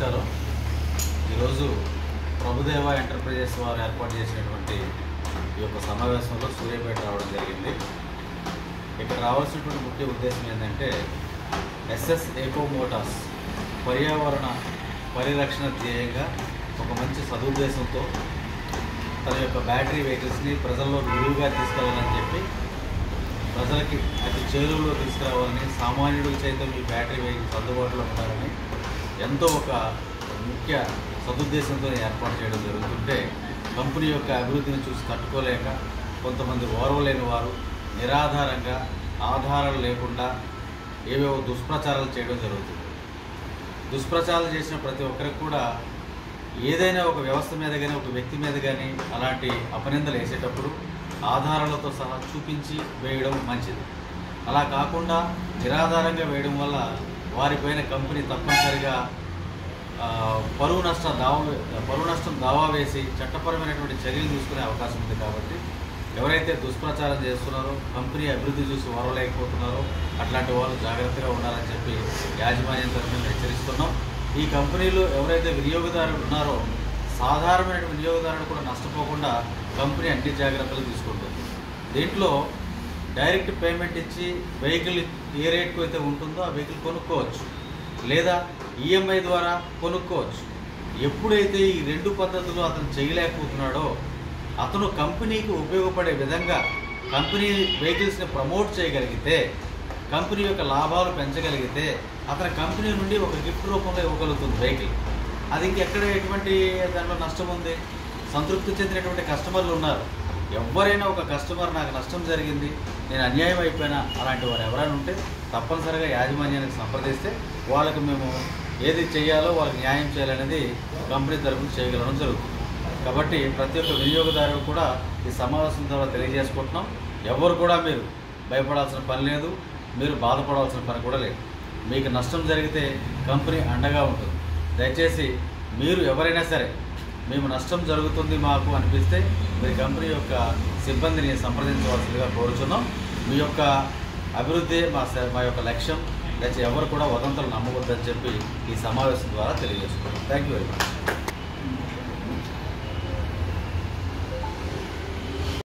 నమస్కారం. ఈరోజు ప్రభుదేవ ఎంటర్ప్రైజెస్ వారు ఏర్పాటు చేసినటువంటి ఈ యొక్క సమావేశంలో సూర్యాపేట రావడం జరిగింది. ఇక్కడ రావాల్సినటువంటి ముఖ్య ఉద్దేశం ఏంటంటే ఎస్ఎస్ ఎకో మోటార్స్ పర్యావరణ పరిరక్షణ ధ్యేయంగా ఒక మంచి సదుద్దేశంతో తన యొక్క బ్యాటరీ వెహికల్స్ని ప్రజల్లో విరివిగా తీసుకెళ్లాలని చెప్పి ప్రజలకి అతి చేరువలో తీసుకురావాలని, సామాన్యుడికి సైతం ఈ బ్యాటరీ వెహికల్స్ అందుబాటులో ఉండాలని ఎంతో ఒక ముఖ్య సదుద్దేశంతో ఏర్పాటు చేయడం జరుగుతుంటే కంపెనీ యొక్క అభివృద్ధిని చూసి తట్టుకోలేక కొంతమంది ఓర్వలేని వారు నిరాధారంగా ఆధారాలు లేకుండా ఏవేవో దుష్ప్రచారాలు చేయడం జరుగుతుంది. దుష్ప్రచారాలు చేసిన ప్రతి ఒక్కరికి కూడా ఏదైనా ఒక వ్యవస్థ మీద కానీ ఒక వ్యక్తి మీద కానీ అలాంటి అపనిందలు వేసేటప్పుడు ఆధారాలతో సహా చూపించి వేయడం మంచిది. అలా కాకుండా నిరాధారంగా వేయడం వల్ల వారిపైన కంపెనీ తప్పనిసరిగా పరువు నష్టం దావా వేసి చట్టపరమైనటువంటి చర్యలు తీసుకునే అవకాశం ఉంది. కాబట్టి ఎవరైతే దుష్ప్రచారం చేస్తున్నారో, కంపెనీ అభివృద్ధి చూసి ఓర్వలేకపోతున్నారో అట్లాంటి వాళ్ళు జాగ్రత్తగా ఉండాలని చెప్పి యాజమాన్యం తరఫున హెచ్చరిస్తున్నాం. ఈ కంపెనీలో ఎవరైతే వినియోగదారులు ఉన్నారో సాధారణమైన వినియోగదారుడు కూడా నష్టపోకుండా కంపెనీ అన్ని జాగ్రత్తలు తీసుకుంటుంది. దీంట్లో డైరెక్ట్ పేమెంట్ ఇచ్చి వెహికల్ ఏ రేట్కు అయితే ఉంటుందో ఆ వెహికల్ కొనుక్కోవచ్చు, లేదా ఈఎంఐ ద్వారా కొనుక్కోవచ్చు. ఎప్పుడైతే ఈ రెండు పద్ధతులు అతను చేయలేకపోతున్నాడో అతను కంపెనీకి ఉపయోగపడే విధంగా కంపెనీ వెహికల్స్ని ప్రమోట్ చేయగలిగితే, కంపెనీ యొక్క లాభాలు పెంచగలిగితే అతని కంపెనీ నుండి ఒక గిఫ్ట్ రూపంలో ఇవ్వగలుగుతుంది వెహికల్. అది ఇంకెక్కడ ఎటువంటి దాంట్లో నష్టం ఉంది? సంతృప్తి చెందినటువంటి కస్టమర్లు ఉన్నారు. ఎవరైనా ఒక కస్టమర్ నాకు నష్టం జరిగింది, నేను అన్యాయం అయిపోయినా, అలాంటి వారు ఎవరైనా ఉంటే తప్పనిసరిగా యాజమాన్యానికి సంప్రదిస్తే వాళ్ళకి మేము ఏది చేయాలో వాళ్ళకి న్యాయం చేయాలనేది కంపెనీ తరఫున చేయగలడం జరుగుతుంది. కాబట్టి ప్రతి ఒక్క వినియోగదారుడు కూడా ఈ సమావేశం ద్వారా తెలియజేసుకుంటున్నాం. ఎవరు కూడా మీరు భయపడాల్సిన పని లేదు, మీరు బాధపడాల్సిన పని కూడా లేదు. మీకు నష్టం జరిగితే కంపెనీ అండగా ఉంటుంది. దయచేసి మీరు ఎవరైనా సరే మేము నష్టం జరుగుతుంది మాకు అనిపిస్తే మీరు కంపెనీ యొక్క సిబ్బందిని సంప్రదించవలసిందిగా కోరుచున్నాం. మీ యొక్క అభివృద్ధి మా యొక్క లక్ష్యం. దయచేసి ఎవరు కూడా వదంతులు నమ్మవద్దని చెప్పి ఈ సమావేశం ద్వారా తెలియజేసుకున్నాం. Thank you very much.